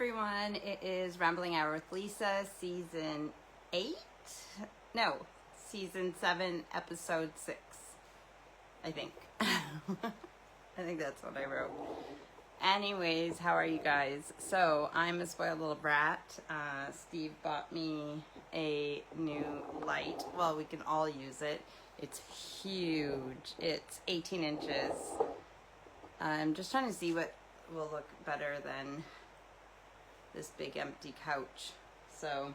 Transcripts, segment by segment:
everyone, it is Rambling Hour with Lisa, season 8? No, season 7, episode 6, I think. I think that's what I wrote. Anyways, how are you guys? So, I'm a spoiled little brat. Steve bought me a new light. Well, we can all use it. It's huge. It's 18 inches. I'm just trying to see what will look better than this big empty couch. So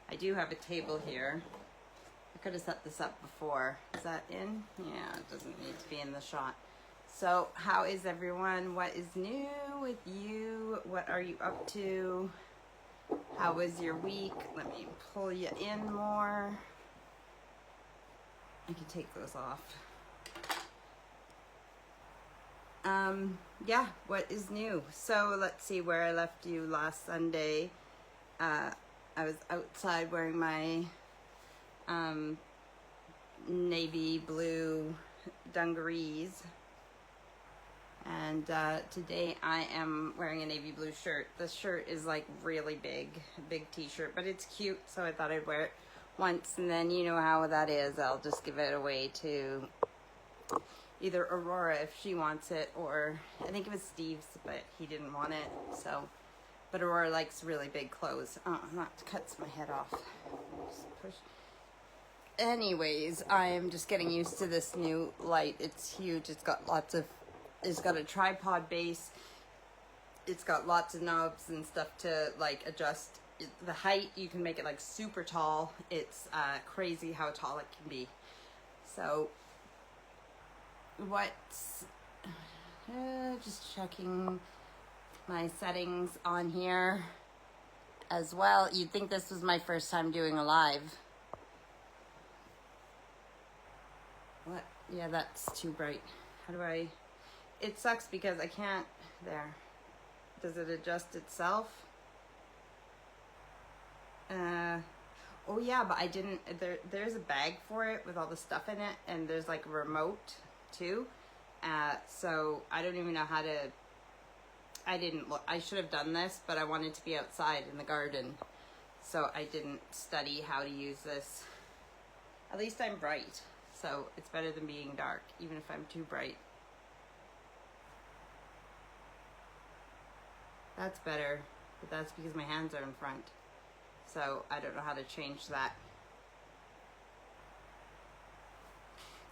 I do have a table here. I could have set this up before. Is that in? Yeah, it doesn't need to be in the shot. So how is everyone? What is new with you? What are you up to? How was your week? Let me pull you in more. I can take those off. Yeah, what is new? So let's see where I left you last Sunday. I was outside wearing my navy blue dungarees, and today I am wearing a navy blue shirt. This shirt is like really big t-shirt, but it's cute, so I thought I'd wear it once, and then you know how that is. I'll just give it away to either Aurora if she wants it, or I think it was Steve's, but he didn't want it. So, but Aurora likes really big clothes. Oh, that cuts my head off. Just push. Anyways, I am just getting used to this new light. It's huge. It's got a tripod base. It's got lots of knobs and stuff to like adjust the height. You can make it like super tall. It's crazy how tall it can be. So just checking my settings on here as well. You'd think this was my first time doing a live. What? Yeah, that's too bright. How do I? It sucks because I can't. There. Does it adjust itself? Oh yeah, but I didn't. There's a bag for it with all the stuff in it, and there's like a remote too. So I don't even know how to. I didn't look. I should have done this, but I wanted to be outside in the garden, so I didn't study how to use this. At least I'm bright, so it's better than being dark, even if I'm too bright. That's better, but that's because my hands are in front. So I don't know how to change that.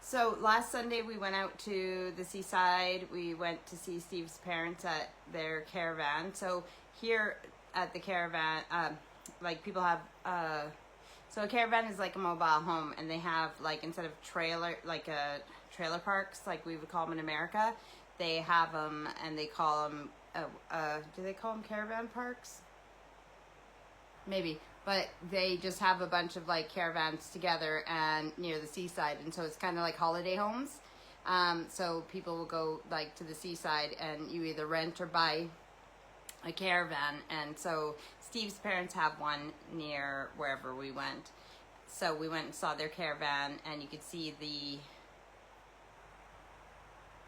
So last Sunday we went out to the seaside. We went to see Steve's parents at their caravan. So here at the caravan, like people have, so a caravan is like a mobile home, and they have like, instead of trailer parks like we would call them in America, they have them, and they call them, do they call them caravan parks? Maybe, but they just have a bunch of like caravans together and near the seaside, and so it's kind of like holiday homes. So people will go like to the seaside, and you either rent or buy a caravan. And so Steve's parents have one near wherever we went. So we went and saw their caravan, and you could see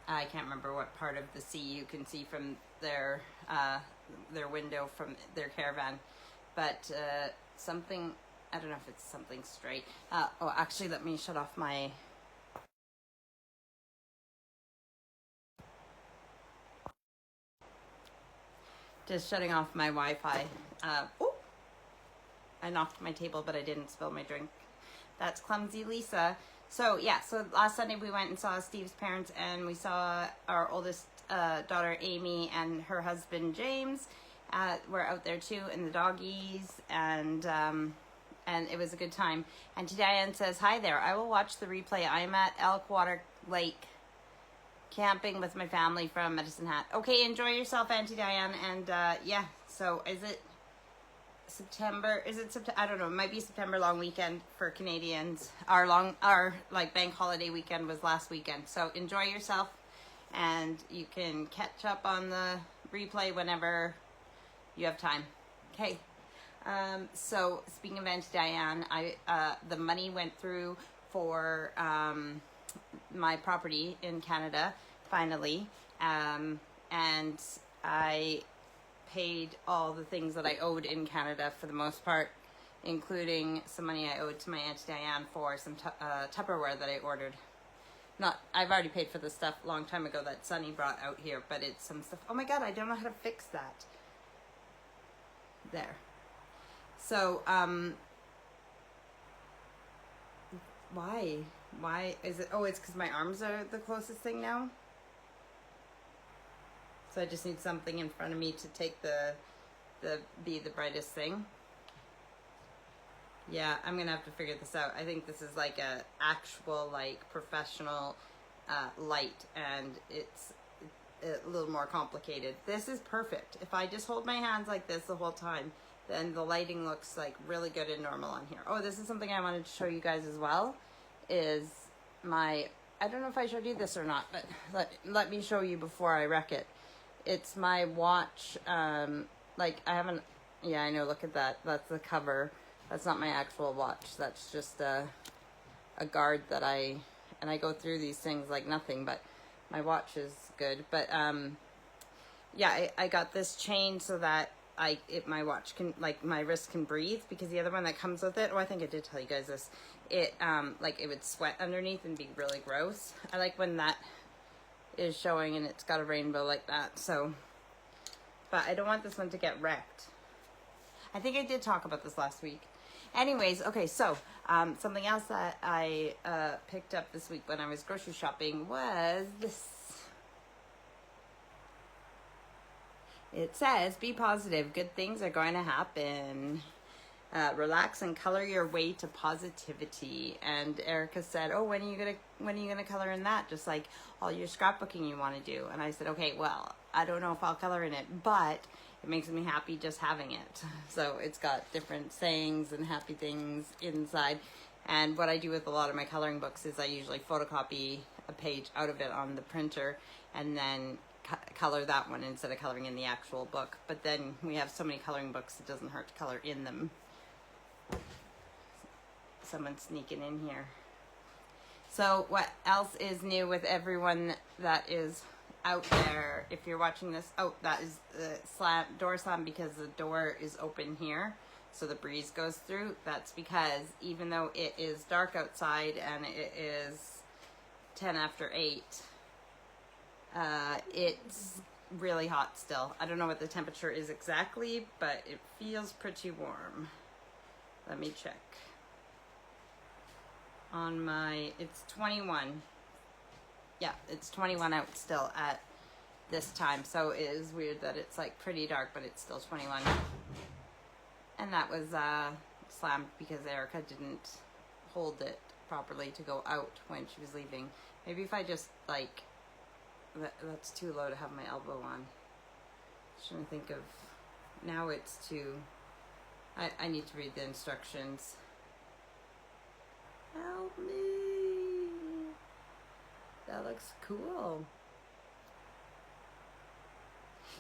I can't remember what part of the sea you can see from their window from their caravan. But something, I don't know if it's something straight. Oh, actually, let me shut off my... Just shutting off my Wi-Fi. Oh, I knocked my table, but I didn't spill my drink. That's clumsy Lisa. So, yeah, so last Sunday we went and saw Steve's parents, and we saw our oldest daughter, Amy, and her husband, James. We're out there too, and the doggies, and it was a good time. And Diane says, "Hi there, I will watch the replay. I'm at Elkwater Lake camping with my family from Medicine Hat." Okay, enjoy yourself, Auntie Diane. And yeah, so is it September? Is it September? I don't know. It might be September long weekend for Canadians. Our like bank holiday weekend was last weekend. So enjoy yourself, and you can catch up on the replay whenever you have time. Okay. So speaking of Auntie Diane, the money went through for my property in Canada finally, and I paid all the things that I owed in Canada for the most part, including some money I owed to my Auntie Diane for some Tupperware that I ordered. I've already paid for the stuff a long time ago that Sunny brought out here, but it's some stuff. Oh my God, I don't know how to fix that. There. So, why? Why is it? Oh, it's because my arms are the closest thing now. So I just need something in front of me to take be the brightest thing. Yeah, I'm gonna have to figure this out. I think this is like a actual like professional light, and it's a little more complicated. This is perfect. If I just hold my hands like this the whole time, then the lighting looks like really good and normal on here. Oh, this is something I wanted to show you guys as well, is my, I don't know if I showed you this or not, but let me show you before I wreck it. It's my watch, like I haven't, yeah, I know, look at that. That's the cover. That's not my actual watch. That's just a guard that I go through these things like nothing, but my watch is good. But yeah, I got this chain so that my watch can, like, my wrist can breathe, because the other one that comes with it, oh, I think I did tell you guys this, it like it would sweat underneath and be really gross. I like when that is showing and it's got a rainbow like that. So, but I don't want this one to get wrecked. I think I did talk about this last week. Anyways, okay, so something else that I picked up this week when I was grocery shopping was this. It says, be positive, good things are going to happen. Relax and color your way to positivity. And Erica said, oh, when are you gonna color in that? Just like all your scrapbooking you want to do. And I said, okay, well, I don't know if I'll color in it, but it makes me happy just having it. So it's got different sayings and happy things inside. And what I do with a lot of my coloring books is I usually photocopy a page out of it on the printer and then color that one instead of coloring in the actual book. But then we have so many coloring books, it doesn't hurt to color in them. Someone's sneaking in here. So what else is new with everyone that is out there? If you're watching this, oh, that is the door slam because the door is open here, so the breeze goes through. That's because even though it is dark outside and it is 10 after 8, it's really hot still. I don't know what the temperature is exactly, but it feels pretty warm. Let me check. On my, it's 21. Yeah, it's 21 out still at this time. So it is weird that it's like pretty dark, but it's still 21. And that was slammed because Erica didn't hold it properly to go out when she was leaving. Maybe if I just like, that's too low to have my elbow on. Shouldn't think of, now it's too, I need to read the instructions. Help me. That looks cool.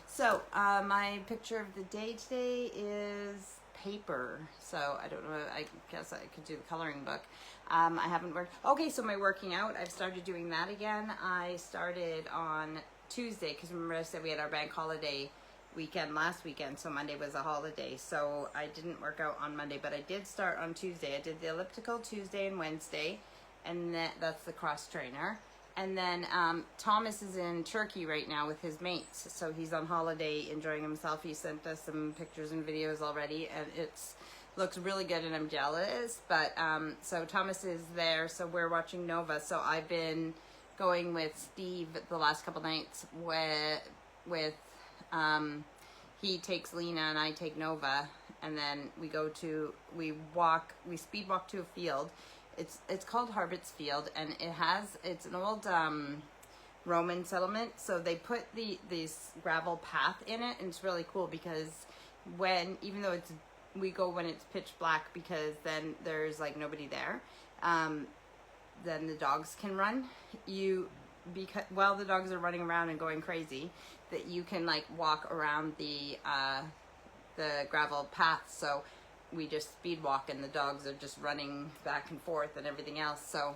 So, my picture of the day today is paper. So, I don't know, I guess I could do the coloring book. I haven't worked. Okay, so my working out, I've started doing that again. I started on Tuesday, because remember I said we had our bank holiday weekend last weekend, so Monday was a holiday, so I didn't work out on Monday, but I did start on Tuesday. I did the elliptical Tuesday and Wednesday, and that's the cross trainer. And then Thomas is in Turkey right now with his mates, so he's on holiday enjoying himself. He sent us some pictures and videos already, and it's looks really good, and I'm jealous. But so Thomas is there, so we're watching Nova. So I've been going with Steve the last couple nights with he takes Lena and I take Nova, and then we speed walk to a field. It's called Harbott's Field, and it's an old Roman settlement, so they put this gravel path in it, and it's really cool because even though we go when it's pitch black, because then there's like nobody there, then the dogs can run. While the dogs are running around and going crazy, that you can like walk around the gravel path. So we just speed walk, and the dogs are just running back and forth and everything else. So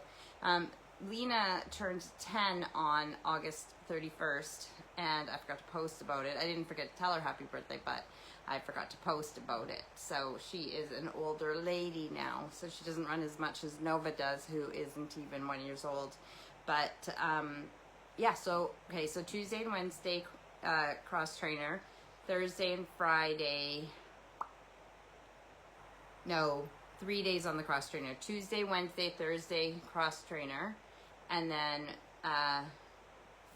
Lena turned 10 on August 31st, and I forgot to post about it. I didn't forget to tell her happy birthday, but I forgot to post about it. So she is an older lady now, so she doesn't run as much as Nova does, who isn't even 1 year old. But yeah, so okay, so Tuesday and Wednesday cross trainer, Thursday and Friday, no, 3 days on the cross trainer, Tuesday, Wednesday, Thursday cross trainer, and then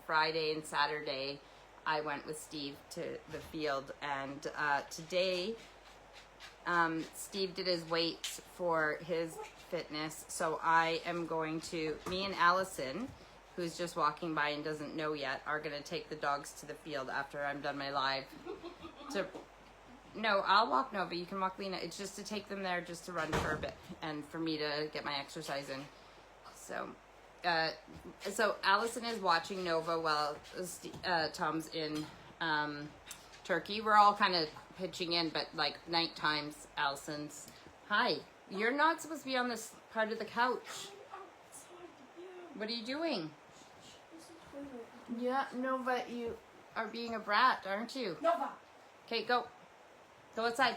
Friday and Saturday I went with Steve to the field. And today Steve did his weights for his fitness, so I am going to, me and Allison, who's just walking by and doesn't know yet, are going to take the dogs to the field after I'm done my live. No, I'll walk Nova, you can walk Lena. It's just to take them there just to run for a bit and for me to get my exercise in. So Allison is watching Nova while Tom's in Turkey. We're all kind of pitching in, but like night times, Allison's, hi, you're not supposed to be on this part of the couch. What are you doing? Yeah, Nova, you are being a brat, aren't you? Nova. Okay, go. Go outside.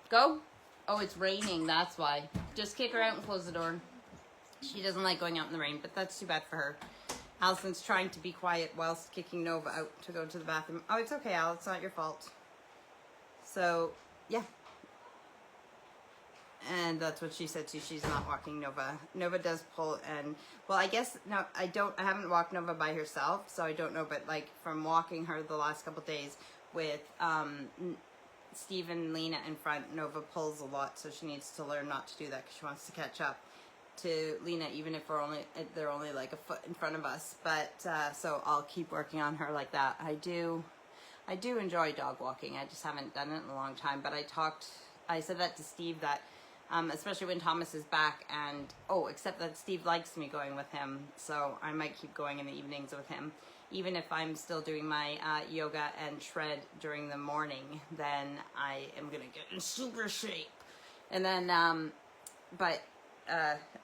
Go. Oh, it's raining, that's why. Just kick her out and close the door. She doesn't like going out in the rain, but that's too bad for her. Allison's trying to be quiet whilst kicking Nova out to go to the bathroom. Oh, it's okay, Al. It's not your fault. So, yeah. And that's what she said too. She's not walking Nova. Nova does pull, and well, I guess no, I haven't walked Nova by herself, so I don't know. But like from walking her the last couple days with Steve and Lena in front, Nova pulls a lot, so she needs to learn not to do that because she wants to catch up to Lena, even if they're only like a foot in front of us. But so I'll keep working on her like that. I do enjoy dog walking. I just haven't done it in a long time. But I said that to Steve, that especially when Thomas is back, and except that Steve likes me going with him, so I might keep going in the evenings with him. Even if I'm still doing my yoga and shred during the morning, then I am gonna get in super shape. And then I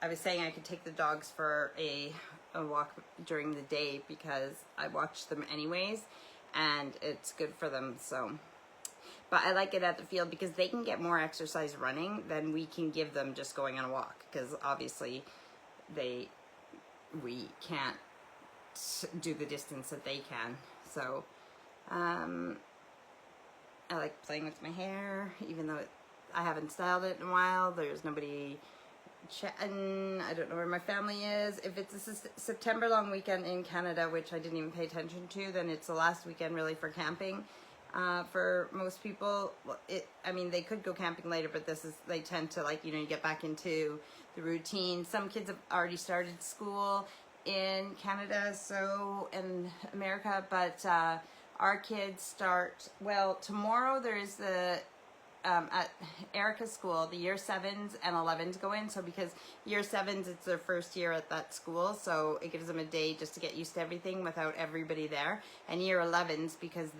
was saying I could take the dogs for a walk during the day because I watch them anyways, and it's good for them. So, but I like it at the field because they can get more exercise running than we can give them just going on a walk, because obviously we can't do the distance that they can. So I like playing with my hair, even though I haven't styled it in a while. There's nobody chatting. I don't know where my family is. If it's a September long weekend in Canada, which I didn't even pay attention to, then it's the last weekend really for camping. For most people, I mean, they could go camping later, but they tend to, like, you get back into the routine. Some kids have already started school in Canada, so in America, but our kids start, well, tomorrow there's the at Erica's school, the year 7s and 11s go in. So because year 7s, it's their first year at that school, so it gives them a day just to get used to everything without everybody there. And year 11s, because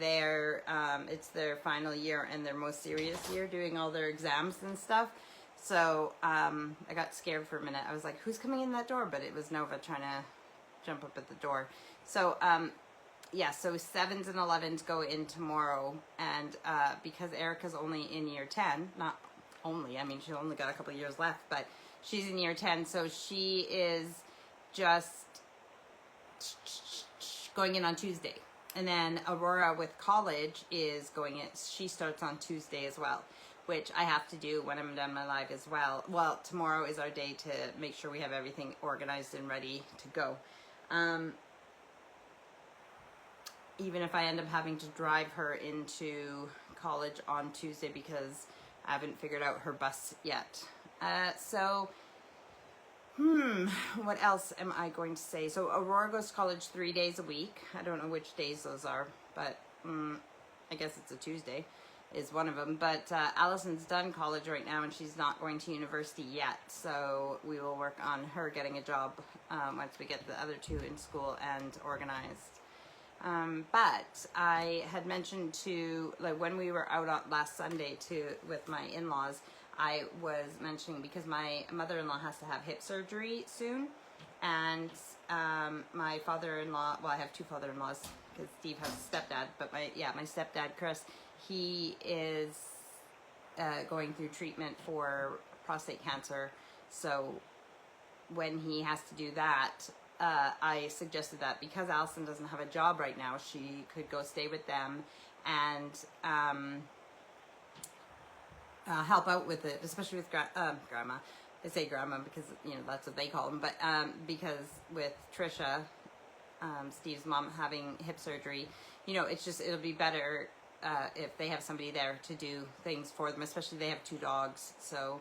it's their final year and their most serious year, doing all their exams and stuff. So I got scared for a minute. I was like, who's coming in that door? But it was Nova trying to jump up at the door. So yeah, so 7s and 11s go in tomorrow, and because Erica's only in year 10, not only, I mean, she only got a couple of years left, but she's in year 10, so she is just going in on Tuesday. And then Aurora with college is going in, she starts on Tuesday as well, which I have to do when I'm done my live as well. Well, tomorrow is our day to make sure we have everything organized and ready to go. Even if I end up having to drive her into college on Tuesday because I haven't figured out her bus yet. So, what else am I going to say? So Aurora goes to college 3 days a week. I don't know which days those are, but I guess it's a Tuesday is one of them. But Allison's done college right now, and she's not going to university yet. So we will work on her getting a job once we get the other two in school and organized. But I had mentioned to, like, when we were out on last Sunday with my in-laws, I was mentioning, because my mother-in-law has to have hip surgery soon, and my father-in-law, well, I have two father-in-laws because Steve has a stepdad, but my stepdad, Chris, he is going through treatment for prostate cancer. So when he has to do that, I suggested that because Allison doesn't have a job right now, she could go stay with them and help out with it, especially with grandma. I say grandma because, you know, that's what they call them, but because with Trisha, Steve's mom, having hip surgery, you know, it'll be better if they have somebody there to do things for them, especially they have two dogs, so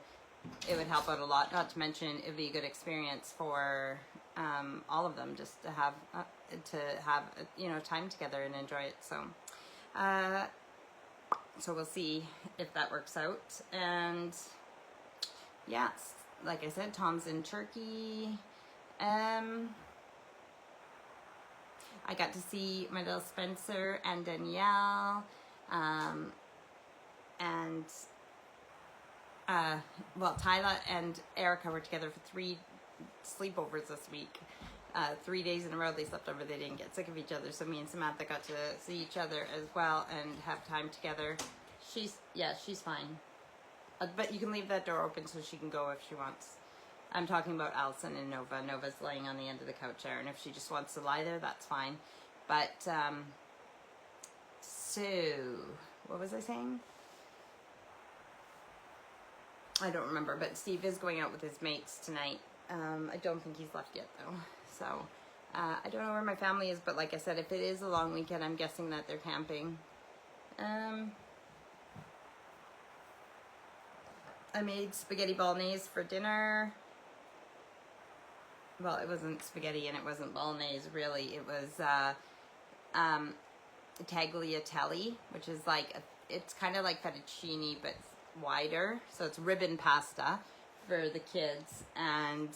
it would help out a lot. Not to mention, it would be a good experience for all of them, just to have you know, time together and enjoy it. So so we'll see if that works out. And yeah, like I said, Tom's in Turkey. I got to see my little Spencer and Danielle, and well, Tyla and Erica were together for 3 sleepovers this week. 3 days in a row they slept over. They didn't get sick of each other, so me and Samantha got to see each other as well and have time together. She's fine, but you can leave that door open so she can go if she wants. I'm talking about Allison and Nova. Nova's laying on the end of the couch there, and if she just wants to lie there, that's fine. But so what was I saying? I don't remember, but Steve is going out with his mates tonight. I don't think he's left yet, though. So, I don't know where my family is, but like I said, if it is a long weekend, I'm guessing that they're camping. I made spaghetti bolognese for dinner. Well, it wasn't spaghetti and it wasn't bolognese, really. It was tagliatelle, which is like, it's kind of like fettuccine, but wider. So it's ribbon pasta for the kids. And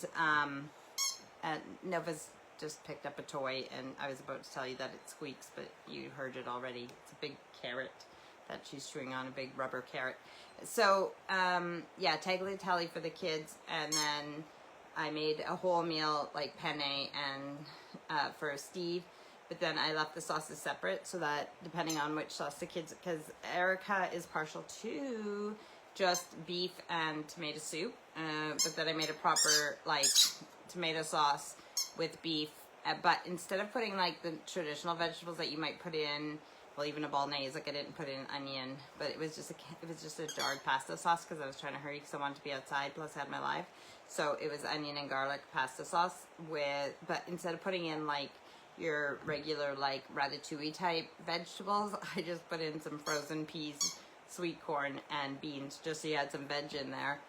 Nova's just picked up a toy, and I was about to tell you that it squeaks, but you heard it already. It's a big carrot that she's chewing on, a big rubber carrot. So, yeah, tagliatelle for the kids, and then I made a whole meal, like penne and for Steve, but then I left the sauces separate so that depending on which sauce the kids, because Erica is partial to just beef and tomato soup, but then I made a proper, like, tomato sauce with beef, but instead of putting like the traditional vegetables that you might put in, well, even a bolognese, like I didn't put in onion, but it was just a jarred pasta sauce because I was trying to hurry because I wanted to be outside, plus I had my live. So it was onion and garlic pasta sauce but instead of putting in like your regular like ratatouille type vegetables, I just put in some frozen peas, sweet corn, and beans, just so you had some veg in there.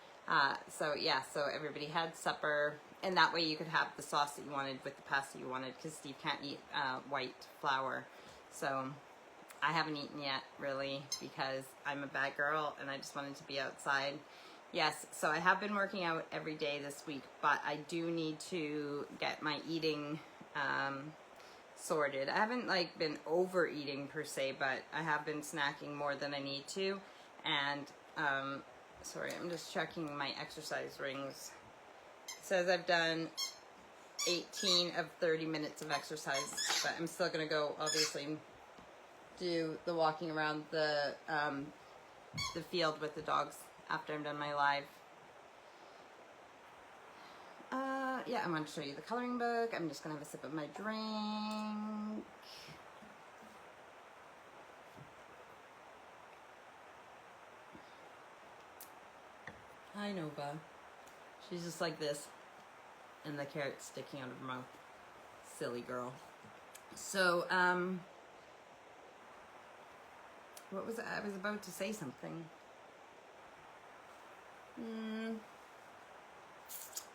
So yeah, so everybody had supper, and that way you could have the sauce that you wanted with the pasta you wanted, because Steve can't eat white flour. So I haven't eaten yet, really, because I'm a bad girl and I just wanted to be outside. Yes, so I have been working out every day this week, but I do need to get my eating sorted. I haven't like been overeating per se, but I have been snacking more than I need to. And sorry, I'm just checking my exercise rings. It says I've done 18 of 30 minutes of exercise, but I'm still gonna go, obviously, do the walking around the field with the dogs after I'm done my live. Yeah, I'm going to show you the coloring book. I'm just going to have a sip of my drink. Hi, Nova. She's just like this, and the carrot's sticking out of her mouth. Silly girl. So, what was it? I was about to say something.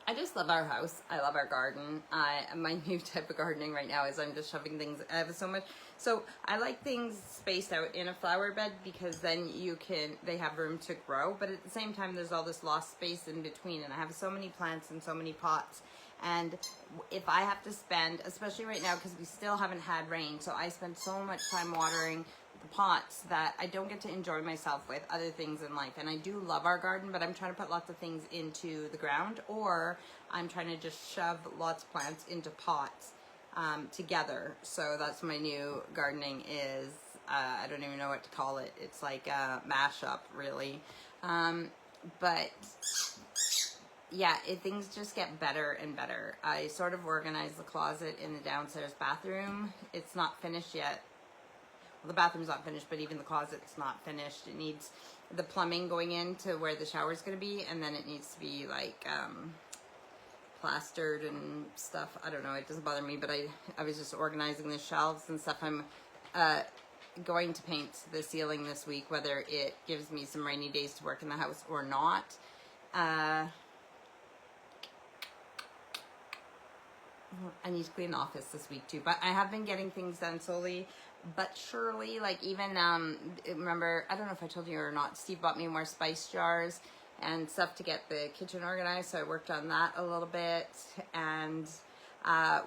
I just love our house. I love our garden. My new type of gardening right now is I'm just shoving things. I have so much. So I like things spaced out in a flower bed because then they have room to grow. But at the same time, there's all this lost space in between. And I have so many plants and so many pots. And if I have to spend, especially right now, because we still haven't had rain, so I spend so much time watering the pots that I don't get to enjoy myself with other things in life. And I do love our garden, but I'm trying to put lots of things into the ground, or I'm trying to just shove lots of plants into pots together. So that's my new gardening is. I don't even know what to call it. It's like a mashup, really. But yeah, things just get better and better. I sort of organized the closet in the downstairs bathroom. It's not finished yet. Well, the bathroom's not finished, but even the closet's not finished. It needs the plumbing going into where the shower's going to be, and then it needs to be like plastered and stuff. I don't know. It doesn't bother me, but I was just organizing the shelves and stuff. I'm going to paint the ceiling this week, whether it gives me some rainy days to work in the house or not. I need to clean the office this week too, but I have been getting things done slowly but surely. Like even remember, I don't know if I told you or not, Steve bought me more spice jars and stuff to get the kitchen organized, so I worked on that a little bit. And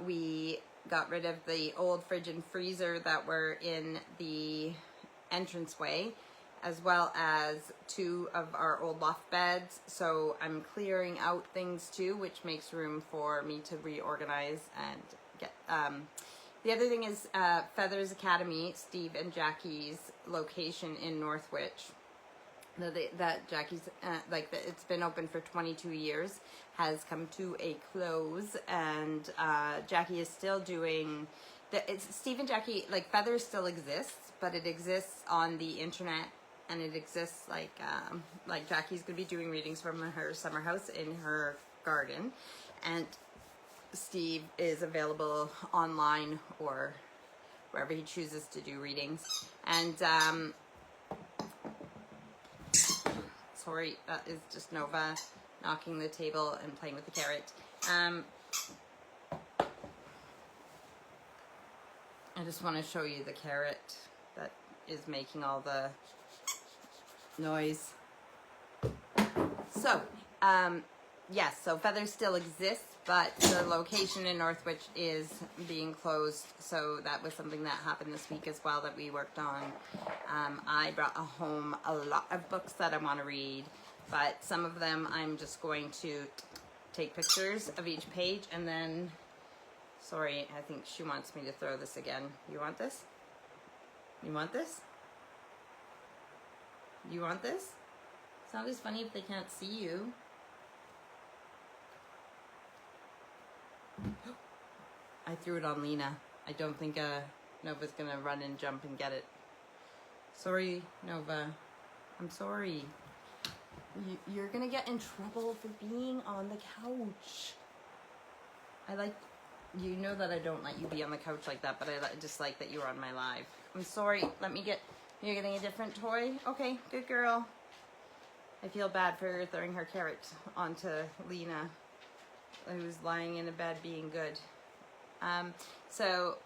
we got rid of the old fridge and freezer that were in the entranceway, as well as 2 of our old loft beds. So I'm clearing out things too, which makes room for me to reorganize and get. The other thing is Feathers Academy, Steve and Jackie's location in Northwich. That Jackie's, it's been open for 22 years, has come to a close, and Jackie is still doing, Steve and Jackie, like Feathers still exists, but it exists on the internet, and it exists like Jackie's going to be doing readings from her summer house in her garden, and Steve is available online or wherever he chooses to do readings. And sorry, that is just Nova knocking the table and playing with the carrot. I just want to show you the carrot that is making all the noise. So, yes, so Feathers still exists, but the location in Northwich is being closed. So that was something that happened this week as well that we worked on. I brought home a lot of books that I want to read, but some of them I'm just going to take pictures of each page, and then, sorry, I think she wants me to throw this again. You want this? You want this? You want this? It's not as funny if they can't see you. I threw it on Lena. I don't think Nova's gonna run and jump and get it. Sorry, Nova. I'm sorry. You're gonna get in trouble for being on the couch. You know that I don't let you be on the couch like that, but I just like that you're on my live. I'm sorry. You're getting a different toy? Okay, good girl. I feel bad for throwing her carrot onto Lena, who's lying in a bed being good. So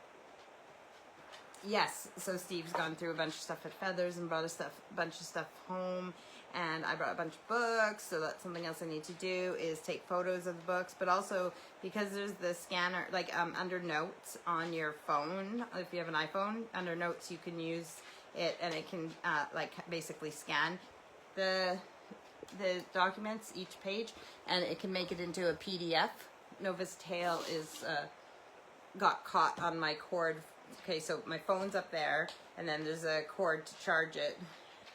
yes, so Steve's gone through a bunch of stuff at Feathers and brought a bunch of stuff home, and I brought a bunch of books, so that's something else I need to do, is take photos of the books, but also because there's the scanner, like under Notes on your phone, if you have an iPhone, under Notes you can use it, and it can basically scan the documents, each page, and it can make it into a PDF. Nova's tail is got caught on my cord. Okay, so my phone's up there, and then there's a cord to charge it,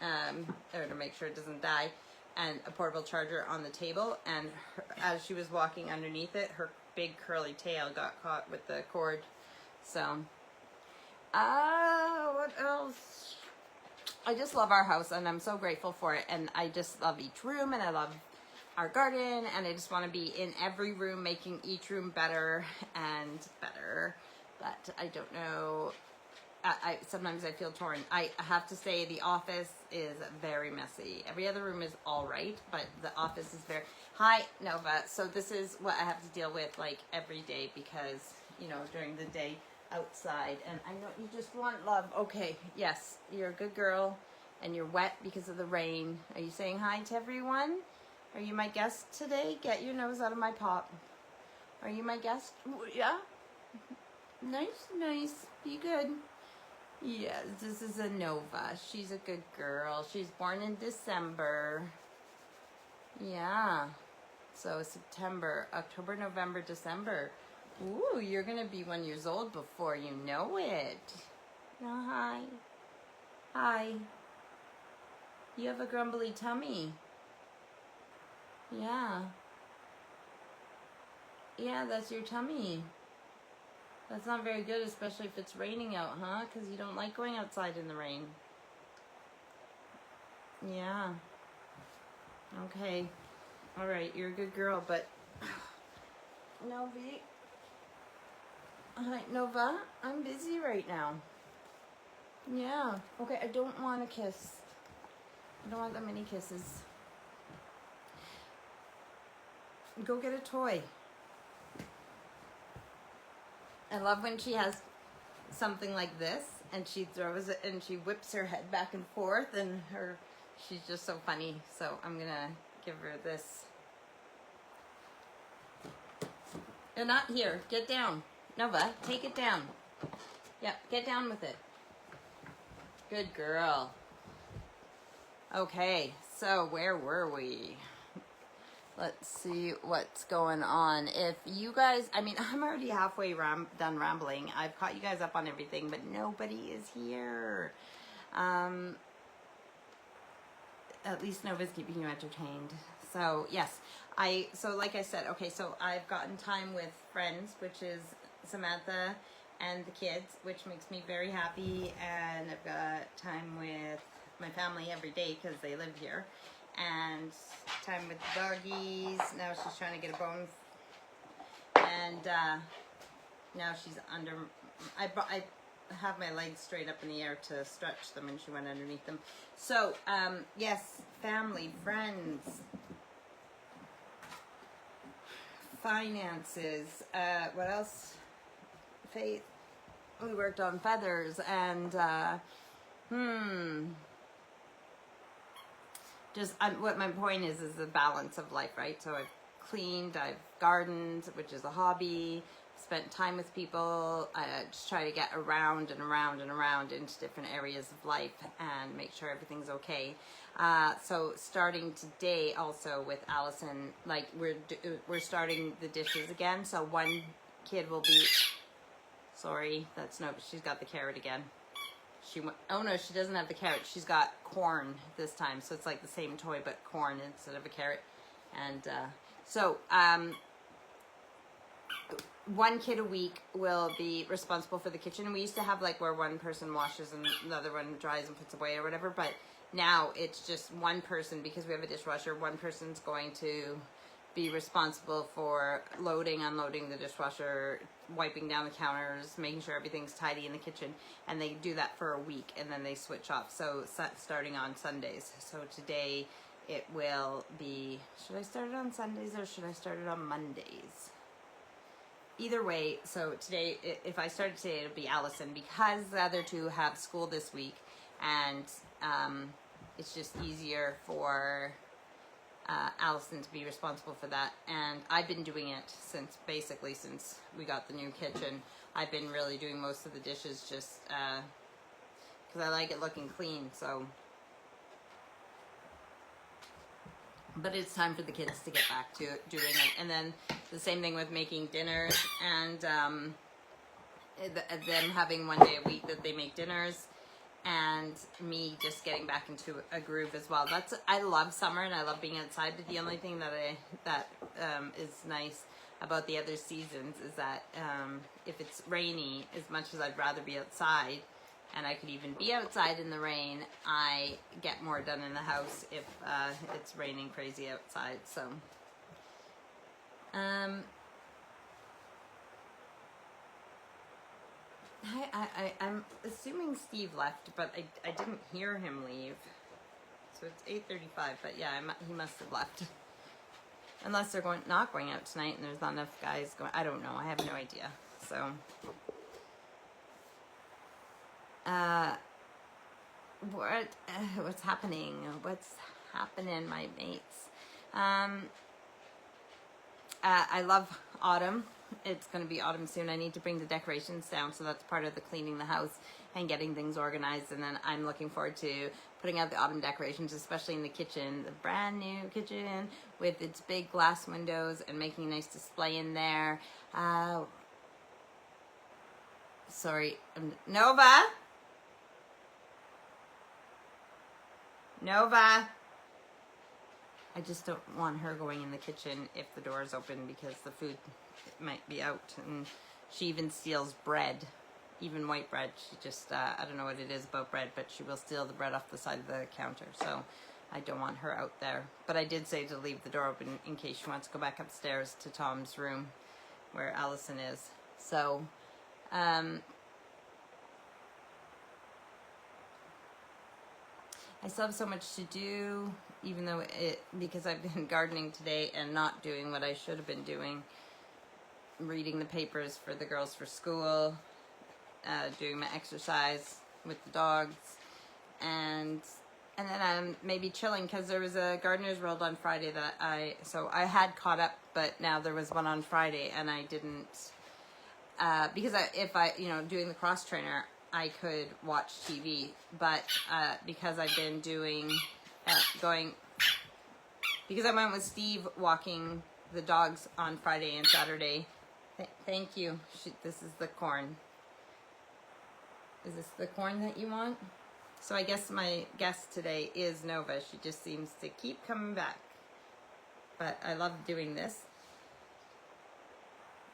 or to make sure it doesn't die, and a portable charger on the table, and as she was walking underneath it, her big curly tail got caught with the cord. So what else? I just love our house, and I'm so grateful for it, and I just love each room, and I love our garden, and I just want to be in every room, making each room better and better. But I don't know, sometimes I feel torn. I have to say the office is very messy. Every other room is all right, but the office is very... Hi, Nova. So this is what I have to deal with like every day, because, you know, during the day outside, and I know you just want love. Okay, yes, you're a good girl, and you're wet because of the rain. Are you saying hi to everyone? Are you my guest today? Get your nose out of my pot. Are you my guest? Yeah? Nice, nice. Be good. Yes, this is a Nova. She's a good girl. She's born in December. Yeah. So September, October, November, December. Ooh, you're going to be 1 year old before you know it. Oh, hi. Hi. You have a grumbly tummy. Yeah. Yeah, that's your tummy. That's not very good, especially if it's raining out, huh? Because you don't like going outside in the rain. Yeah. Okay. All right, you're a good girl, but... Novi. Hi, Nova. I'm busy right now. Yeah. Okay, I don't want a kiss. I don't want that many kisses. Go get a toy. I love when she has something like this and she throws it and she whips her head back and forth and she's just so funny. So I'm gonna give her this. You're not here. Get down. Nova, take it down. Yep, get down with it. Good girl. Okay, so where were we? Let's see what's going on. If you guys, I mean, I'm already halfway done rambling. I've caught you guys up on everything, but nobody is here. At least Nova's keeping you entertained. So, yes. So like I said, okay, so I've gotten time with friends, which is Samantha and the kids, which makes me very happy. And I've got time with my family every day because they live here. And time with the doggies. Now she's trying to get a bone. And now she's under... I have my legs straight up in the air to stretch them, and she went underneath them. So, yes, family, friends, finances, what else? Faith. We worked on feathers, and, just what my point is the balance of life, right? So I've cleaned, I've gardened, which is a hobby, spent time with people. I just try to get around and around and around into different areas of life and make sure everything's okay. So starting today also with Allison, like we're starting the dishes again. So one kid will be, sorry, that's no, she's got the carrot again. Oh no, she doesn't have the carrot. She's got corn this time. So it's like the same toy, but corn instead of a carrot. And one kid a week will be responsible for the kitchen. We used to have like where one person washes and the other one dries and puts away or whatever. But now it's just one person, because we have a dishwasher. One person's going to be responsible for loading, unloading the dishwasher, wiping down the counters, making sure everything's tidy in the kitchen, and they do that for a week and then they switch off. So starting on Sundays. So today it will be, should I start it on Sundays or should I start it on Mondays? Either way, so today, if I started today, it'll be Allison, because the other two have school this week, and it's just easier for Allison to be responsible for that. And I've been doing it since we got the new kitchen. I've been really doing most of the dishes just because I like it looking clean. So, but it's time for the kids to get back to doing it. And then the same thing with making dinners, and them having one day a week that they make dinners, and me just getting back into a groove as well. I love summer and I love being outside. But the only thing that is nice about the other seasons is that if it's rainy, as much as I'd rather be outside, and I could even be outside in the rain, I get more done in the house if it's raining crazy outside. So I'm assuming Steve left, but I didn't hear him leave. So it's 8:35, but yeah, he must have left. Unless they're not going out tonight and there's not enough guys going. I don't know. I have no idea. So what's happening? What's happening, my mates? I love autumn. it's going to be autumn soon. I need to bring the decorations down, so that's part of the cleaning the house and getting things organized. And then I'm looking forward to putting out the autumn decorations, especially in the kitchen, the brand new kitchen with its big glass windows, and making a nice display in there. Sorry, Nova. I just don't want her going in the kitchen if the door is open, because the food might be out. And she even steals bread, even white bread. She just, I don't know what it is about bread, but she will steal the bread off the side of the counter. So I don't want her out there. But I did say to leave the door open in case she wants to go back upstairs to Tom's room where Allison is. So, I still have so much to do, even though because I've been gardening today and not doing what I should have been doing. Reading the papers for the girls for school, doing my exercise with the dogs, and then I'm maybe chilling, because there was a Gardener's World on Friday that I had caught up, but now there was one on Friday and I didn't, because if I doing the cross trainer, I could watch TV, but because I've been doing, because I went with Steve walking the dogs on Friday and Saturday. Thank you. This is the corn. Is this the corn that you want? So I guess my guest today is Nova. She just seems to keep coming back. But I love doing this.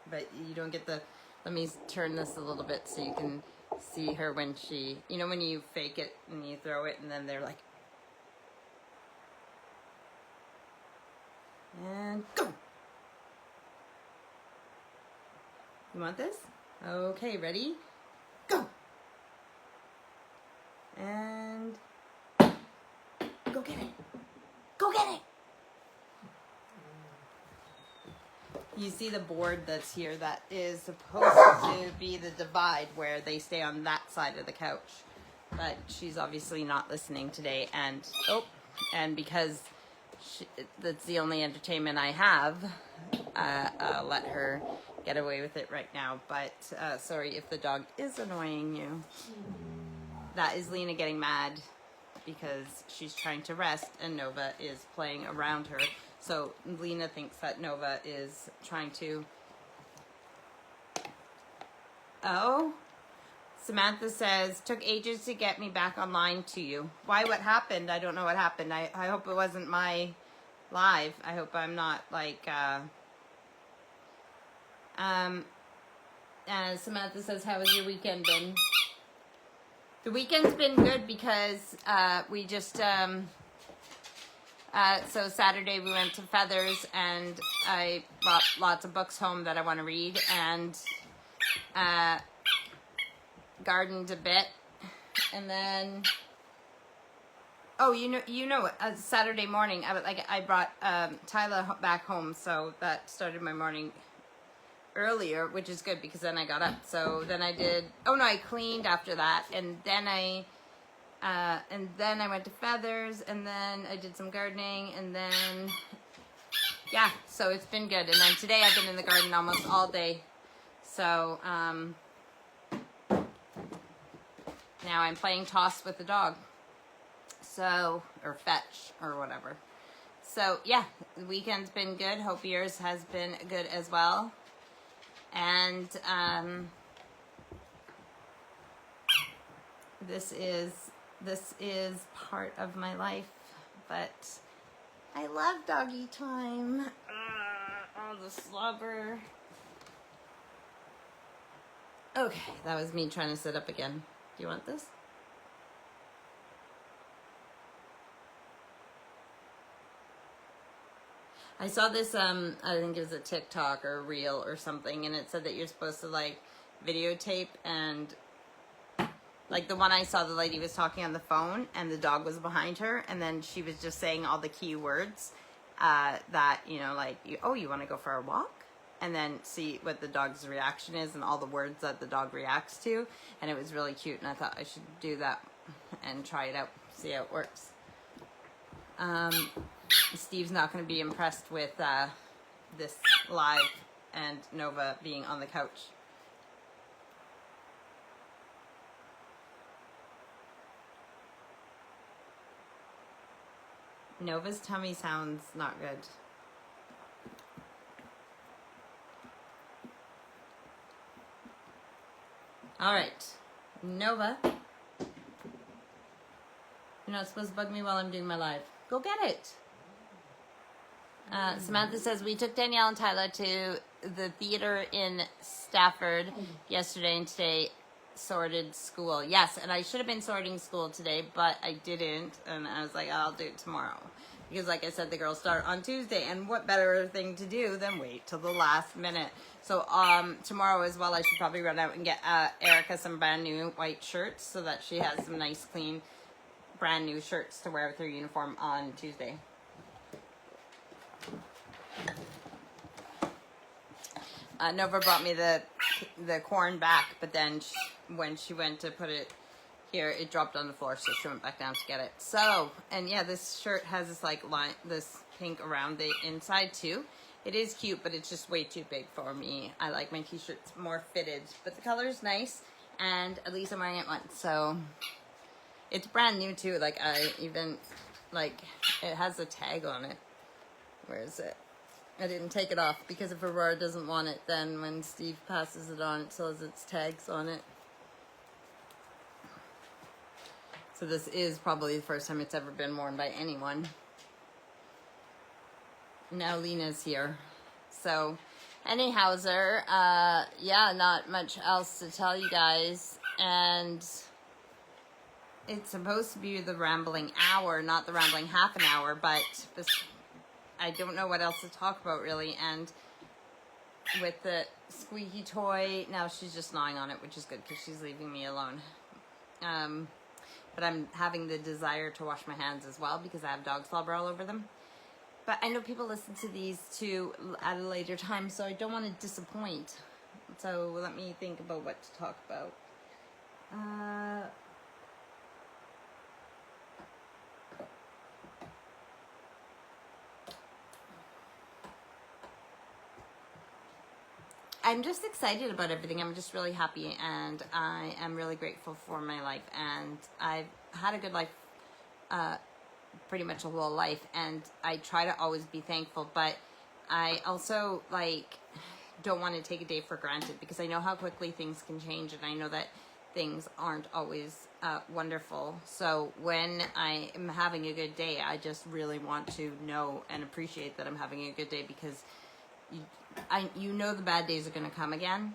But you don't get the, let me turn this a little bit so you can see her when she, when you fake it and you throw it and then they're like, and go. You want this? Okay, ready? Go. And go get it. Go get it. You see the board that's here that is supposed to be the divide where they stay on that side of the couch. But she's obviously not listening today, and because that's the only entertainment I have, I'll let her get away with it right now. But sorry if the dog is annoying you. That is Lena getting mad because she's trying to rest and Nova is playing around her. So Lena thinks that Nova is trying to... Oh, Samantha says, took ages to get me back online to you. Why? What happened? I don't know what happened. I hope it wasn't my live. I hope I'm not like... Samantha says, how has your weekend been? The weekend's been good because we just... so Saturday we went to Feathers and I brought lots of books home that I want to read, and gardened a bit, and then Saturday morning I brought Tyler back home, so that started my morning earlier, which is good because then I got up. So then I cleaned after that, and then I went to Feathers, and then I did some gardening, and then, yeah, so it's been good. And then today I've been in the garden almost all day. So, now I'm playing toss with the dog. So, or fetch, or whatever. So, yeah, the weekend's been good. Hope yours has been good as well. And, this is part of my life, but I love doggy time. All the slobber. Okay, that was me trying to sit up again. Do you want this? I saw this, I think it was a TikTok or a reel or something, and it said that you're supposed to like videotape, and like the one I saw, the lady was talking on the phone and the dog was behind her, and then she was just saying all the key words that, you want to go for a walk? And then see what the dog's reaction is and all the words that the dog reacts to. And it was really cute, and I thought I should do that and try it out, see how it works. Steve's not going to be impressed with this live and Nova being on the couch. Nova's tummy sounds not good. All right, Nova. You're not supposed to bug me while I'm doing my live. Go get it. Samantha says, we took Danielle and Tyler to the theater in Stafford yesterday, and today sorted school. Yes, and I should have been sorting school today, but I didn't. And I was like, I'll do it tomorrow. Because like I said, the girls start on Tuesday. And what better thing to do than wait till the last minute. So tomorrow as well, I should probably run out and get Erica some brand new white shirts so that she has some nice, clean, brand new shirts to wear with her uniform on Tuesday. Nova brought me the corn back, but then when she went to put it here, it dropped on the floor, so she went back down to get it. So, and yeah, this shirt has this like line, this pink around the inside too. It is cute, but it's just way too big for me. I like my t-shirts more fitted, but the color is nice, and at least I'm wearing it once. So it's brand new too. Like I even like it has a tag on it. Where is it? I didn't take it off because if Aurora doesn't want it, then when Steve passes it on, it says its tags on it. So this is probably the first time it's ever been worn by anyone. Now Lena's here. So anyhowser, yeah, not much else to tell you guys. And it's supposed to be the rambling hour, not the rambling half an hour, but this, I don't know what else to talk about really. And with the squeaky toy, now she's just gnawing on it, which is good because she's leaving me alone. But I'm having the desire to wash my hands as well because I have dog slobber all over them. But I know people listen to these too at a later time, so I don't want to disappoint. So let me think about what to talk about. I'm just excited about everything. I'm just really happy, and I am really grateful for my life, and I've had a good life pretty much a whole life, and I try to always be thankful, but I also like don't want to take a day for granted because I know how quickly things can change, and I know that things aren't always wonderful. So when I am having a good day, I just really want to know and appreciate that I'm having a good day because you know the bad days are going to come again,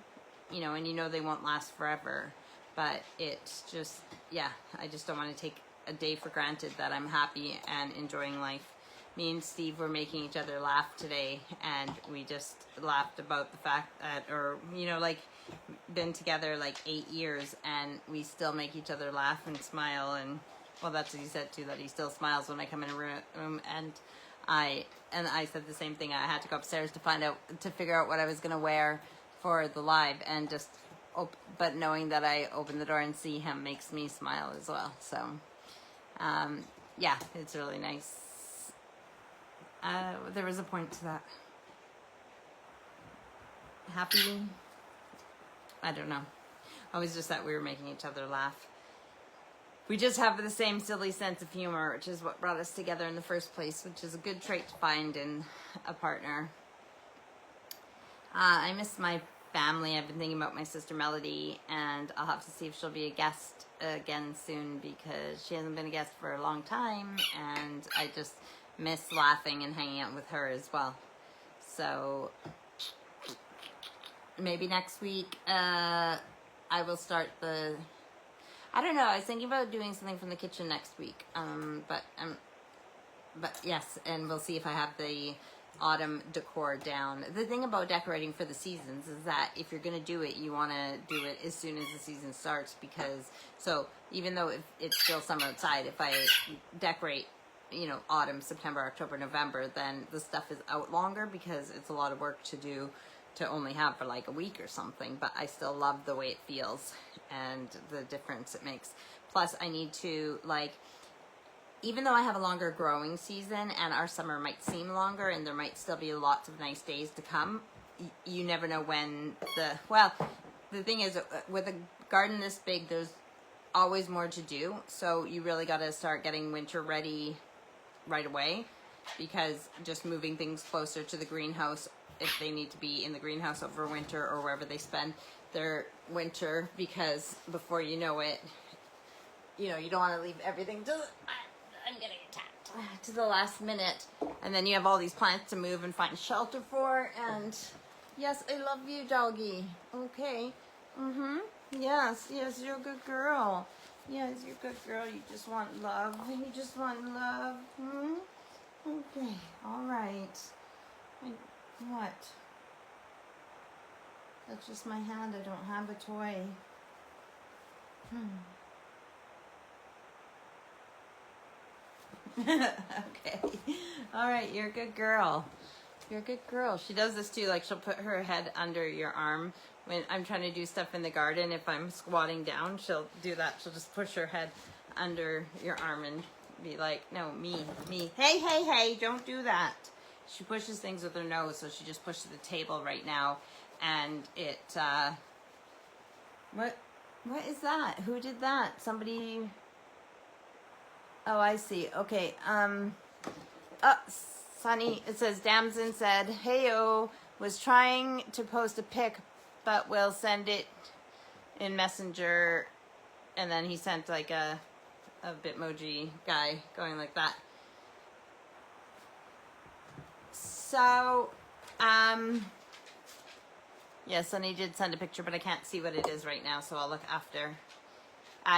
you know, and you know they won't last forever, but it's just, yeah, I just don't want to take a day for granted that I'm happy and enjoying life. Me and Steve were making each other laugh today, and we just laughed about the fact that, or, you know, like, been together like 8 years, and we still make each other laugh and smile, and, well, that's what he said too, that he still smiles when I come in a room, and I said the same thing. I had to go upstairs to figure out what I was going to wear for the live, and just, but knowing that I open the door and see him makes me smile as well. So, yeah, it's really nice. There was a point to that. Happy? I don't know. I was just that we were making each other laugh. We just have the same silly sense of humor, which is what brought us together in the first place, which is a good trait to find in a partner. I miss my family. I've been thinking about my sister Melody, and I'll have to see if she'll be a guest again soon because she hasn't been a guest for a long time, and I just miss laughing and hanging out with her as well. So maybe next week I will start the... I don't know. I was thinking about doing something from the kitchen next week. But yes, and we'll see if I have the autumn decor down. The thing about decorating for the seasons is that if you're going to do it, you want to do it as soon as the season starts because, so even though it's still summer outside, if I decorate, you know, autumn, September, October, November, then the stuff is out longer because it's a lot of work to do to only have for like a week or something, but I still love the way it feels and the difference it makes. Plus I need to, like, even though I have a longer growing season and our summer might seem longer and there might still be lots of nice days to come, you never know when well, the thing is, with a garden this big, there's always more to do. So you really got to start getting winter ready right away, because just moving things closer to the greenhouse, if they need to be in the greenhouse over winter or wherever they spend their winter, because before you know it, you know, you don't want to leave everything to I'm getting attacked, to the last minute, and then you have all these plants to move and find shelter for. And yes, I love you, doggy. Okay. Yes, you're a good girl. Yes, you're a good girl. You just want love. You just want love. Okay. All right. What? That's just my hand. I don't have a toy. Okay. All right, you're a good girl. You're a good girl. She does this too. Like, she'll put her head under your arm when I'm trying to do stuff in the garden. If I'm squatting down, she'll do that. She'll just push her head under your arm and be like, no, me. Hey, don't do that. She pushes things with her nose, so she just pushed the table right now, and it, what is that? Who did that? Somebody, oh, I see. Okay, Sunny, it says, Damson said, heyo, was trying to post a pic, but will send it in Messenger, and then he sent like a Bitmoji guy going like that. So, yeah, Sunny did send a picture, but I can't see what it is right now, so I'll look after.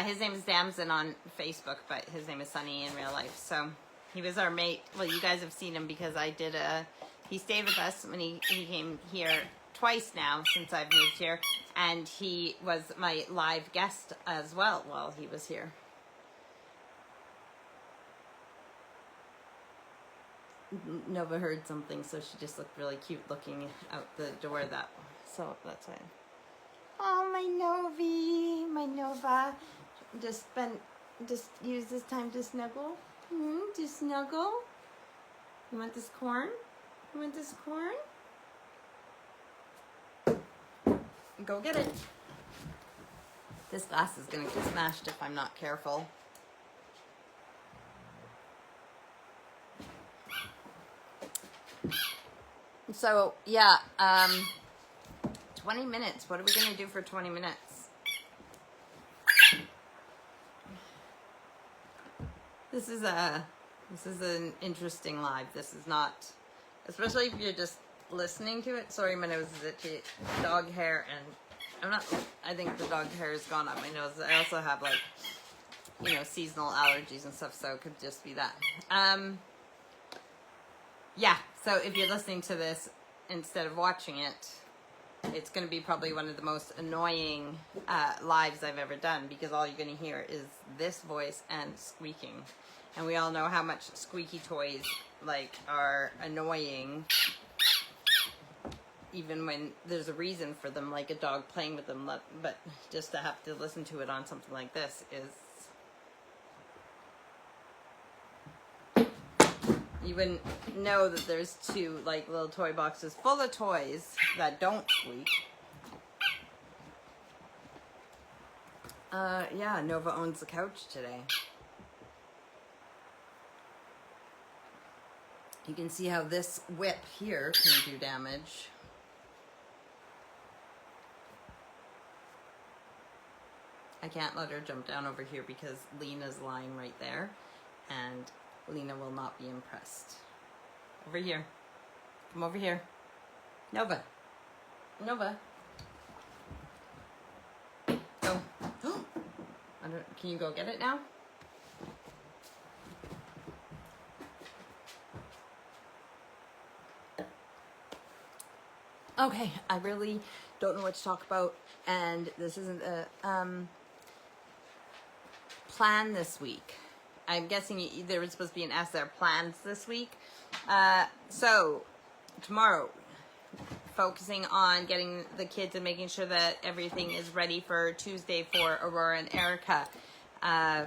His name is Damson on Facebook, but his name is Sunny in real life. So he was our mate. Well, you guys have seen him because I did he stayed with us when he came here twice now since I've moved here, and he was my live guest as well while he was here. Nova heard something, so she just looked really cute looking out the door so that's why. Oh, my Novi, my Nova, just use this time to snuggle. To snuggle. You want this corn? You want this corn? Go get it. This glass is gonna get smashed if I'm not careful. So, yeah, 20 minutes. What are we going to do for 20 minutes? This is an interesting live. This is not, especially if you're just listening to it. Sorry, my nose is itchy. Dog hair, and I think the dog hair has gone up my nose. I also have, like, you know, seasonal allergies and stuff, so it could just be that. Yeah, so if you're listening to this instead of watching it, it's going to be probably one of the most annoying lives I've ever done, because all you're going to hear is this voice and squeaking. And we all know how much squeaky toys, like, are annoying, even when there's a reason for them, like a dog playing with them. But just to have to listen to it on something like this is... You wouldn't know that there's two, like, little toy boxes full of toys that don't squeak. Yeah, Nova owns the couch today. You can see how this whip here can do damage. I can't let her jump down over here because Lena's lying right there, and Lena will not be impressed. Over here. Come over here. Nova. Nova. Go. Can you go get it now? Okay, I really don't know what to talk about, and this isn't a plan this week. I'm guessing there was supposed to be an S there, plans this week. So, tomorrow, focusing on getting the kids and making sure that everything is ready for Tuesday for Aurora and Erica. I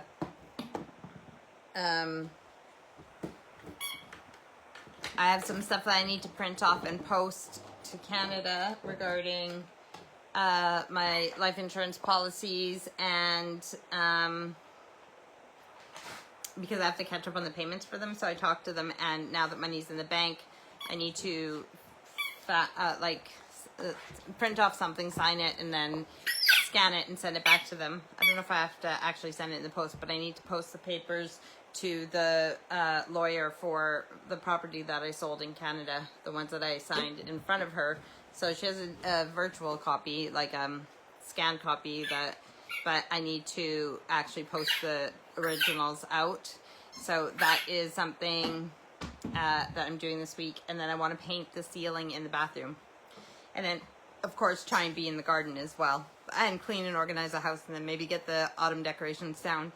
have some stuff that I need to print off and post to Canada regarding my life insurance policies, and because I have to catch up on the payments for them. So I talked to them, and now that money's in the bank, I need to print off something, sign it, and then scan it and send it back to them. I don't know if I have to actually send it in the post, but I need to post the papers to the lawyer for the property that I sold in Canada, the ones that I signed in front of her. So she has a virtual copy, like scanned copy, but I need to actually post the originals out. So that is something that I'm doing this week. And then I want to paint the ceiling in the bathroom. And then, of course, try and be in the garden as well. And clean and organize the house, and then maybe get the autumn decorations down.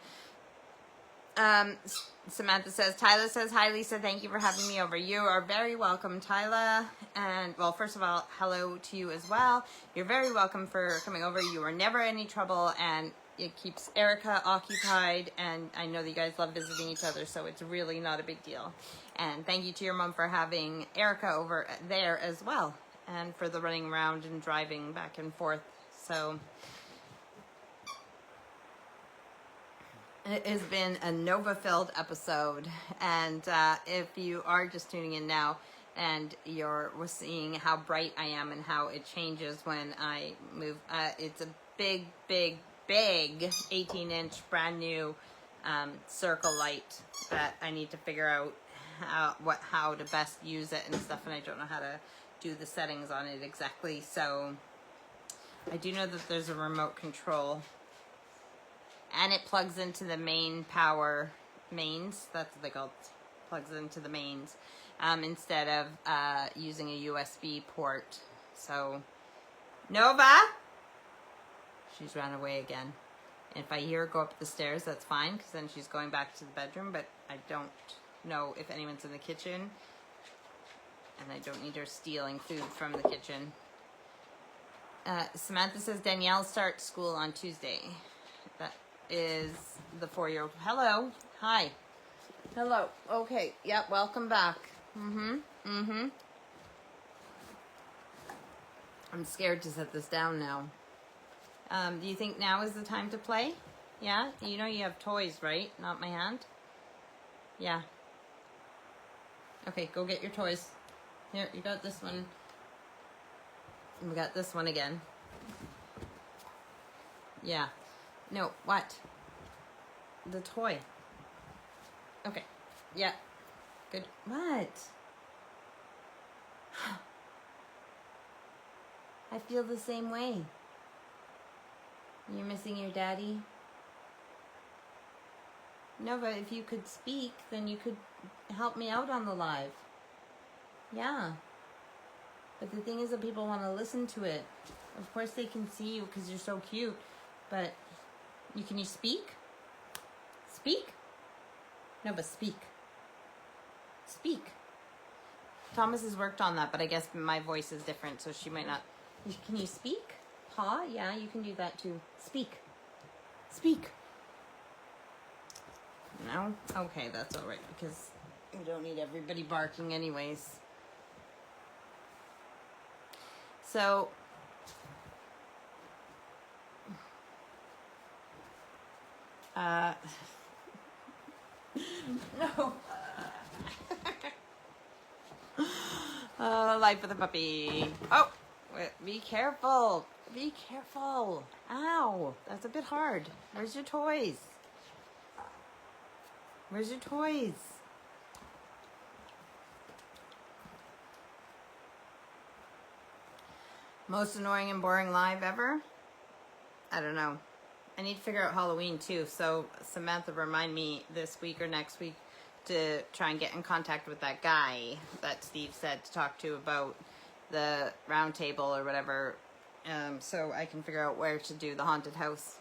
Samantha says, Tyler says, hi Lisa, thank you for having me over. You are very welcome, Tyler. And well, first of all, hello to you as well. You're very welcome for coming over. You are never any trouble, and it keeps Erica occupied, and I know that you guys love visiting each other, so it's really not a big deal. And thank you to your mom for having Erica over there as well, and for the running around and driving back and forth. So it has been a Nova-filled episode, and if you are just tuning in now and you're seeing how bright I am and how it changes when I move, it's a big 18-inch brand new circle light that I need to figure out how to best use it and stuff, and I don't know how to do the settings on it exactly. So I do know that there's a remote control, and it plugs into the main power mains. That's what they call it. Plugs into the mains instead of using a USB port. So Nova, she's run away again. And if I hear her go up the stairs, that's fine, because then she's going back to the bedroom. But I don't know if anyone's in the kitchen, and I don't need her stealing food from the kitchen. Samantha says Danielle starts school on Tuesday. That is the 4-year-old. Hello. Hi. Hello. Okay. Yep. Welcome back. I'm scared to set this down now. Do you think now is the time to play? Yeah? You know you have toys, right? Not my hand? Yeah. Okay, go get your toys. Here, you got this one. And we got this one again. Yeah. No, what? The toy. Okay. Yeah. Good. What? I feel the same way. You're missing your daddy? No, but if you could speak, then you could help me out on the live. Yeah. But the thing is that people want to listen to it. Of course they can see you because you're so cute. But can you speak? Speak? No, but speak. Speak. Thomas has worked on that, but I guess my voice is different, so she might not. Can you speak? Paw? Yeah, you can do that too. Speak. Speak. No? Okay, that's alright, because we don't need everybody barking anyways. So, no. Life with a puppy. Oh, be careful. Be careful. Ow, that's a bit hard. Where's your toys? Where's your toys? Most annoying and boring live ever? I don't know. I need to figure out Halloween too. So Samantha, remind me this week or next week to try and get in contact with that guy that Steve said to talk to about the round table or whatever. So I can figure out where to do the haunted house.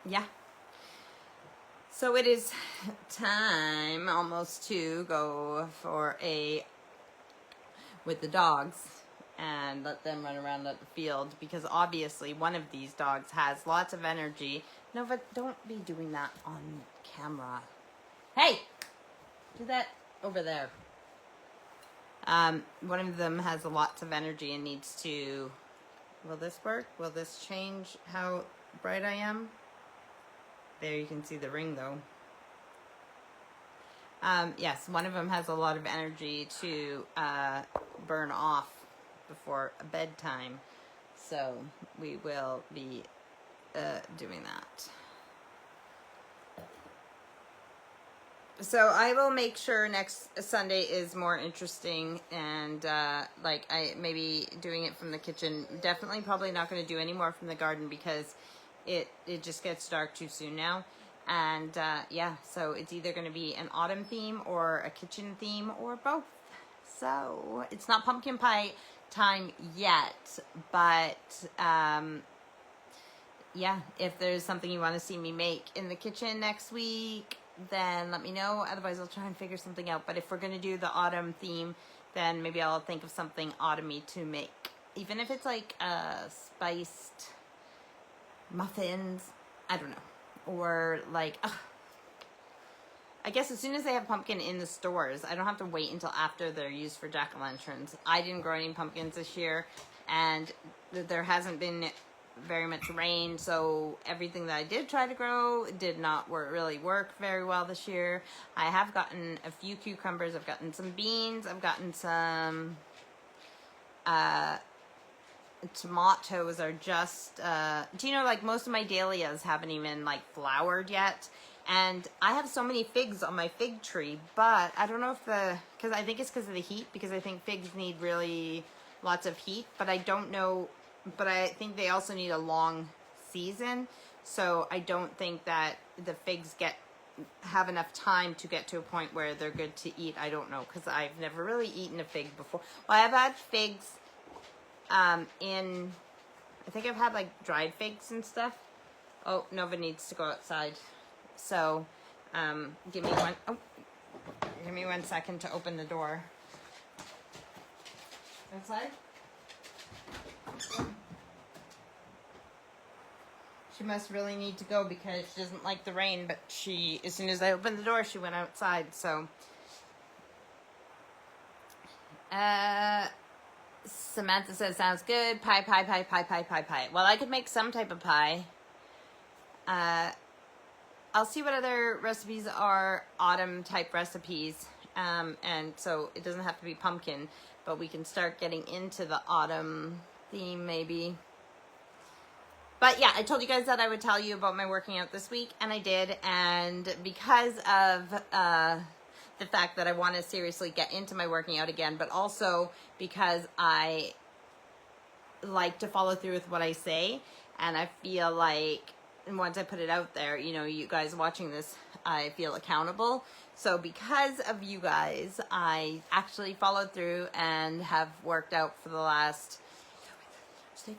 Yeah. So it is time almost to go for with the dogs and let them run around at the field, because obviously one of these dogs has lots of energy. No, but don't be doing that on camera. Hey! Do that over there. One of them has lots of energy and needs to, will this work? Will this change how bright I am? There you can see the ring though. Yes, one of them has a lot of energy to burn off before bedtime. So we will be doing that. So I will make sure next Sunday is more interesting, and like I maybe doing it from the kitchen. Definitely probably not going to do any more from the garden because it just gets dark too soon now. And yeah, so it's either going to be an autumn theme or a kitchen theme or both. So it's not pumpkin pie time yet, but yeah, if there's something you want to see me make in the kitchen next week, then let me know. Otherwise, I'll try and figure something out. But if we're going to do the autumn theme, then maybe I'll think of something autumny to make. Even if it's like spiced muffins, I don't know. Or like, I guess as soon as they have pumpkin in the stores, I don't have to wait until after they're used for jack-o'-lanterns. I didn't grow any pumpkins this year, and there hasn't been very much rain, so everything that I did try to grow did not really work very well this year. I have gotten a few cucumbers, I've gotten some beans, I've gotten some tomatoes are just, do you know, like most of my dahlias haven't even like flowered yet, and I have so many figs on my fig tree, but I don't know if because I think it's because of the heat, because I think figs need really lots of heat, but I don't know, but I think they also need a long season, so I don't think that the figs have enough time to get to a point where they're good to eat. I don't know, because I've never really eaten a fig before. Well, I've had figs I think I've had like dried figs and stuff. Oh, Nova needs to go outside. So, give me 1 second to open the door. Outside? She must really need to go because she doesn't like the rain, but as soon as I opened the door, she went outside, so. Samantha says, sounds good. Pie. Well, I could make some type of pie. I'll see what other recipes are autumn type recipes. And so it doesn't have to be pumpkin, but we can start getting into the autumn theme maybe. But yeah, I told you guys that I would tell you about my working out this week, and I did. And because of the fact that I want to seriously get into my working out again, but also because I like to follow through with what I say, and I feel like once I put it out there, you know, you guys watching this, I feel accountable. So because of you guys, I actually followed through and have worked out for the last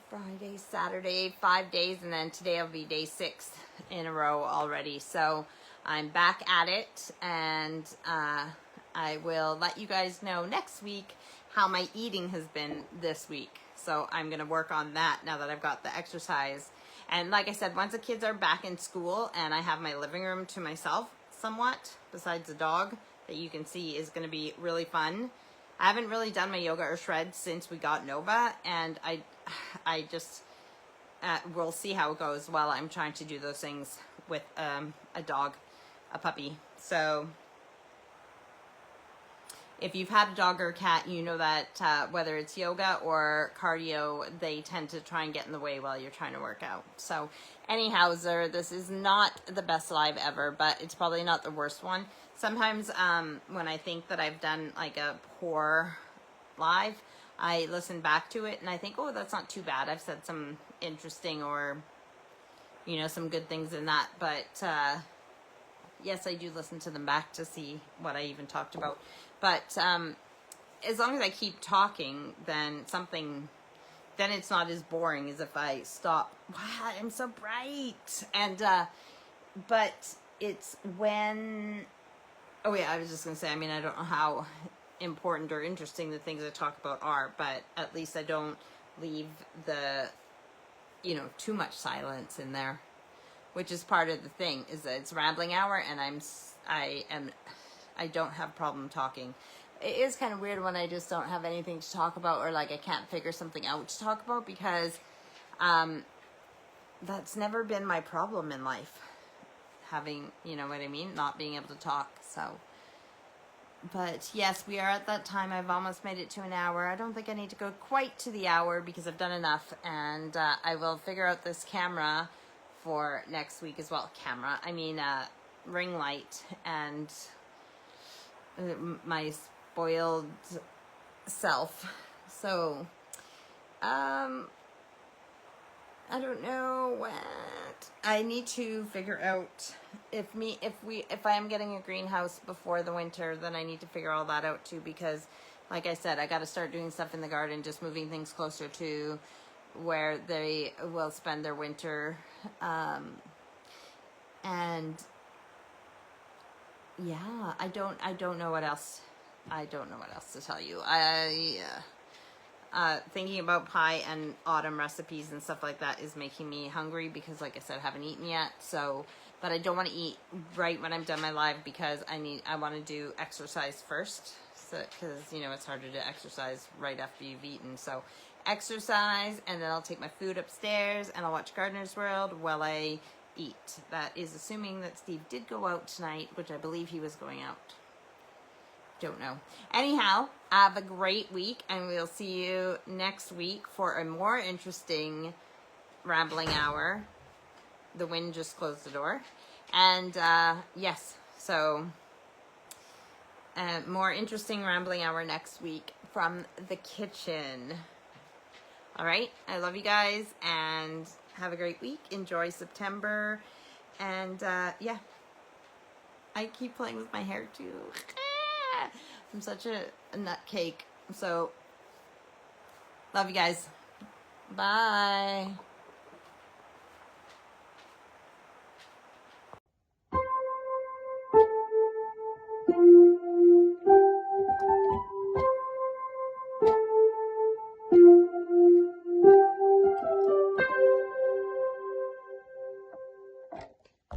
Friday, Saturday, 5 days, and then today will be day 6 in a row already. So I'm back at it, and I will let you guys know next week how my eating has been this week. So I'm going to work on that now that I've got the exercise. And like I said, once the kids are back in school and I have my living room to myself somewhat, besides the dog that you can see is going to be really fun. I haven't really done my yoga or shred since we got Nova, and I just, we'll see how it goes while I'm trying to do those things with a dog, a puppy. So if you've had a dog or a cat, you know that whether it's yoga or cardio, they tend to try and get in the way while you're trying to work out. So anyhow, this is not the best live ever, but it's probably not the worst one. Sometimes when I think that I've done like a poor live, I listen back to it and I think, oh, that's not too bad. I've said some interesting or, you know, some good things in that. But yes, I do listen to them back to see what I even talked about. But as long as I keep talking, then it's not as boring as if I stop. Wow, I'm so bright. And, but it's when, oh yeah, I was just going to say, I mean, I don't know how important or interesting the things I talk about are, but at least I don't leave the, you know, too much silence in there, which is part of the thing, is that it's rambling hour, and I don't have problem talking. it is kind of weird when I just don't have anything to talk about, or like I can't figure something out to talk about, because that's never been my problem in life. Having, you know what I mean? Not being able to talk, so. But yes, we are at that time. I've almost made it to an hour. I don't think I need to go quite to the hour because I've done enough, and I will figure out this camera for next week as well. Ring light, and my spoiled self. So, I don't know what I need to figure out. If I am getting a greenhouse before the winter, then I need to figure all that out too, because like I said, I got to start doing stuff in the garden, just moving things closer to where they will spend their winter. And yeah, I don't know what else. I don't know what else to tell you. Thinking about pie and autumn recipes and stuff like that is making me hungry, because like I said, I haven't eaten yet. So, but I don't want to eat right when I'm done my live, because I want to do exercise first. So, because, you know, it's harder to exercise right after you've eaten. So exercise, and then I'll take my food upstairs and I'll watch Gardener's World while I eat. That is assuming that Steve did go out tonight, which I believe he was going out. Don't know. Anyhow, have a great week, and we'll see you next week for a more interesting rambling hour. The wind just closed the door. And yes, so more interesting rambling hour next week from the kitchen. All right, I love you guys, and have a great week. Enjoy September. And yeah, I keep playing with my hair too. I'm such a nutcake. So, love you guys. Bye.